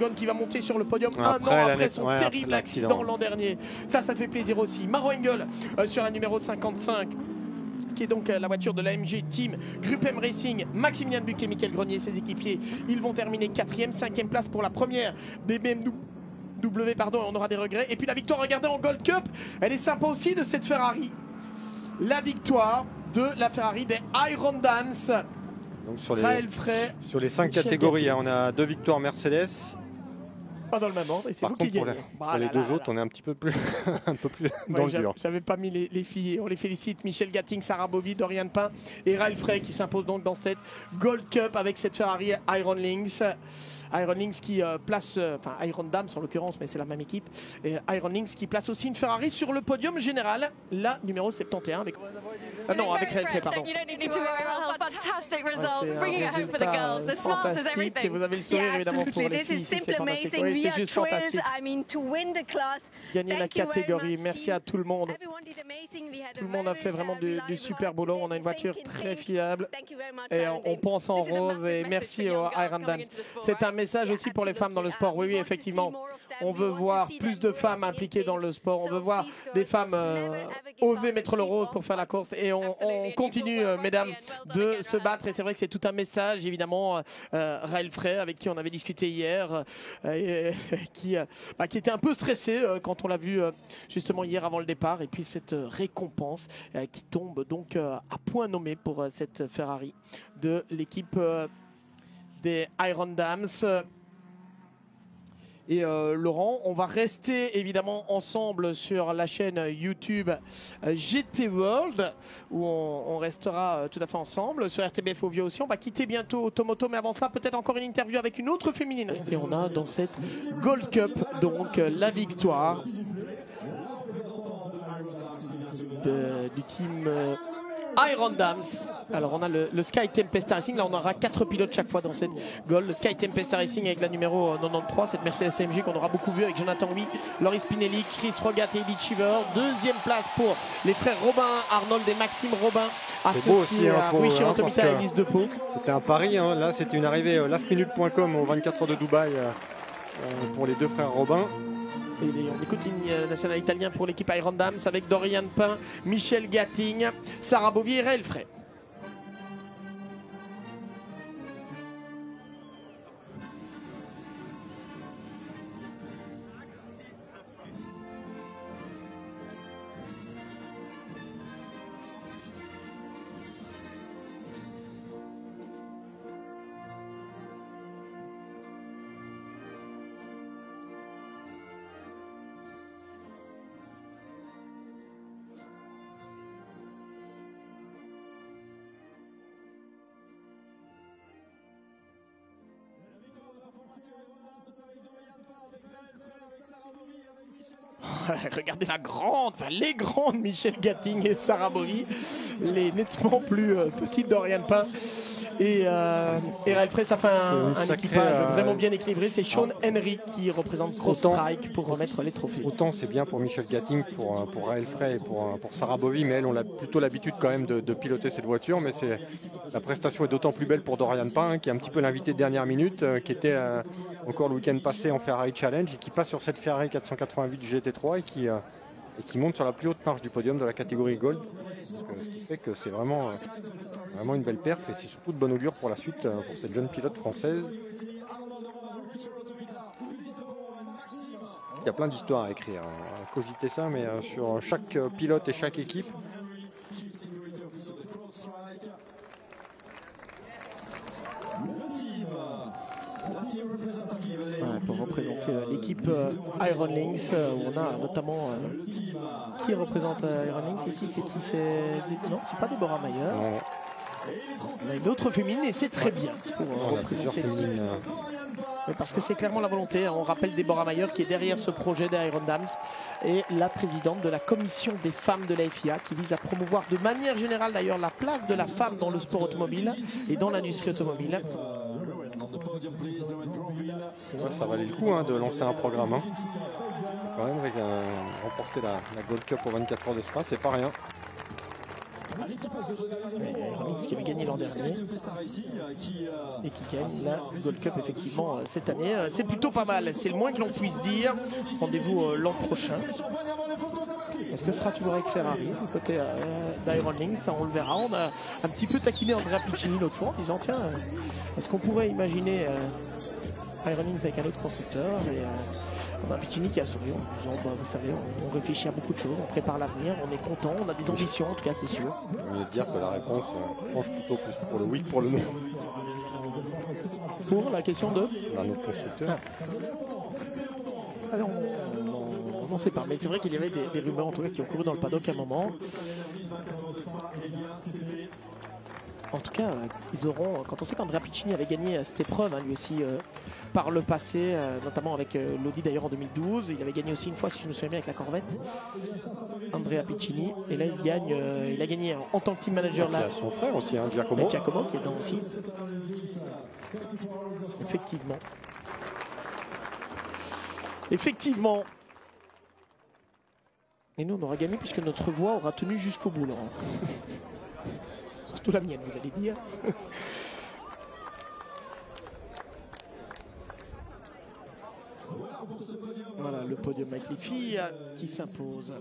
qui va monter sur le podium un an après son terrible accident l'an dernier. Ça fait plaisir aussi. Maro Engel sur la numéro 55. Qui est donc la voiture de l'AMG Team Group M Racing. Maximilien Buc et Mickaël Grenier, ses équipiers, ils vont terminer 4e, 5e place pour la première des BMW, pardon, on aura des regrets. Et puis la victoire, regardez, en Gold Cup, elle est sympa aussi de cette Ferrari. La victoire de la Ferrari des Iron Dams. Donc sur les 5 catégories, on a 2 victoires Mercedes. Pas dans le même ordre, et c'est vous qui gagnez. Pour les deux autres, on est un petit peu plus, dans le dur. J'avais pas mis les filles, on les félicite. Michel Gatting, Sarah Bovy, Dorian Pain et Raël Frey qui s'imposent donc dans cette Gold Cup avec cette Ferrari Iron Lynx. Iron Lynx qui place, enfin Iron Dams en l'occurrence, mais c'est la même équipe. Et Iron Lynx qui place aussi une Ferrari sur le podium général, la numéro 71 avec... non, avec Raël Frey, pardon. Fantastic result, C'est bringing it home for the girls. The smiles is everything. Et vous avez le sourire évidemment pour les filles. C'est fantastique. Oui, c'est juste fantastique. Gagner la catégorie. Merci à tout le monde. Tout le monde a fait vraiment du super boulot. On a une voiture très fiable et on pense en rose. Et merci aux Iron Dams. C'est un message aussi pour les femmes dans le sport. Oui, effectivement. On veut voir plus de femmes impliquées dans le sport. On veut voir des femmes oser mettre le rose pour faire la course. Et on continue, mesdames, de se battre. Et c'est vrai que c'est tout un message, évidemment. Raël Frey, avec qui on avait discuté hier, qui était un peu stressé quand on l'a vu justement hier avant le départ. Et puis cette récompense qui tombe donc à point nommé pour cette Ferrari de l'équipe des Iron Dams. Et Laurent, on va rester évidemment ensemble sur la chaîne YouTube GT World, où on restera tout à fait ensemble. Sur RTBF Ovio aussi, on va quitter bientôt Automoto, mais avant cela, peut-être encore une interview avec une autre féminine. Et on a dans cette Gold Cup, donc la victoire du team Iron Dams. Alors on a le Sky Tempest Racing, là on aura 4 pilotes chaque fois dans cette Gold. Sky Tempest Racing avec la numéro 93, cette Mercedes AMG qu'on aura beaucoup vu avec Jonathan Huy, Laurie Spinelli, Chris Rogat et Eddie Cheever. Deuxième place pour les frères Robin Arnold et Maxime Robin, associés à Rui Chirotomisa et Elise Depeau. C'était un pari, hein. Là c'était une arrivée lastminute.com au 24 heures de Dubaï pour les deux frères Robin. Et on écoute ligne nationale italien pour l'équipe Iron Dams avec Dorian Pain, Michel Gatting, Sarah Bovy et Raël Frey. Regardez la grande, enfin les grandes Michel Gatting et Sarah Bovy, les nettement plus petites Dorian Pain et Raël Frey. Ça fait un équipage vraiment bien équilibré. C'est Sean Henry qui représente Cross Strike pour remettre les trophées. Autant c'est bien pour Michel Gatting, pour Raël Frey et pour Sarah Bovy, mais elles ont plutôt l'habitude quand même de piloter cette voiture. Mais la prestation est d'autant plus belle pour Dorian Pain, qui est un petit peu l'invité de dernière minute, qui était encore le week-end passé en Ferrari Challenge et qui passe sur cette Ferrari 488 GT3 et qui monte sur la plus haute marche du podium de la catégorie Gold. Ce qui fait que c'est vraiment une belle perf et c'est surtout de bon augure pour la suite pour cette jeune pilote française. Il y a plein d'histoires à écrire, à cogiter ça, mais sur chaque pilote et chaque équipe. Pour représenter l'équipe Iron Lynx, où on a notamment qui représente Iron Lynx ici, c'est qui? Non, c'est pas Déborah Mayer. On a une autre féminine et c'est très bien pour représenter. Oui, parce que c'est clairement la volonté. On rappelle Déborah Mayer qui est derrière ce projet des Iron Dams et la présidente de la commission des femmes de la FIA qui vise à promouvoir de manière générale d'ailleurs la place de la femme dans le sport automobile et dans l'industrie automobile. Ça valait le coup de lancer un programme. Quand même, remporter la Gold Cup aux 24 heures de Spa, c'est pas rien. Ronings qui avait gagné l'an dernier et qui gagne la Gold Cup effectivement cette année. C'est plutôt pas mal, c'est le moins que l'on puisse dire. Rendez-vous l'an prochain. Est-ce que ce sera toujours avec Ferrari du côté d'Iron Lynx? Ça on le verra. On a un petit peu taquiné Andrea Piccini l'autre fois en disant tiens, est-ce qu'on pourrait imaginer Iron Lynx avec un autre constructeur? Et on a Piccini qui a souri en disant bah, vous savez, on réfléchit à beaucoup de choses, on prépare l'avenir, on est content, on a des ambitions en tout cas c'est sûr. On vient de dire que la réponse penche plutôt plus pour le oui que pour le non. Pour la question de un autre constructeur. Alors, on ne sait pas, mais c'est vrai qu'il y avait des rumeurs en tout cas qui ont couru dans le paddock à un moment. En tout cas, ils auront, quand on sait qu'Andrea Piccini avait gagné cette épreuve, hein, lui aussi par le passé, notamment avec l'Audi d'ailleurs en 2012, il avait gagné aussi une fois, si je me souviens bien, avec la Corvette, Andrea Piccini, et là il gagne, il a gagné en tant que team manager là. Il y a son frère aussi, hein, Giacomo. Giacomo qui est dans aussi. Effectivement. Effectivement. Et nous on aura gagné puisque notre voix aura tenu jusqu'au bout, Laurent. Surtout la mienne, vous allez dire. Voilà le podium avec les filles qui s'impose.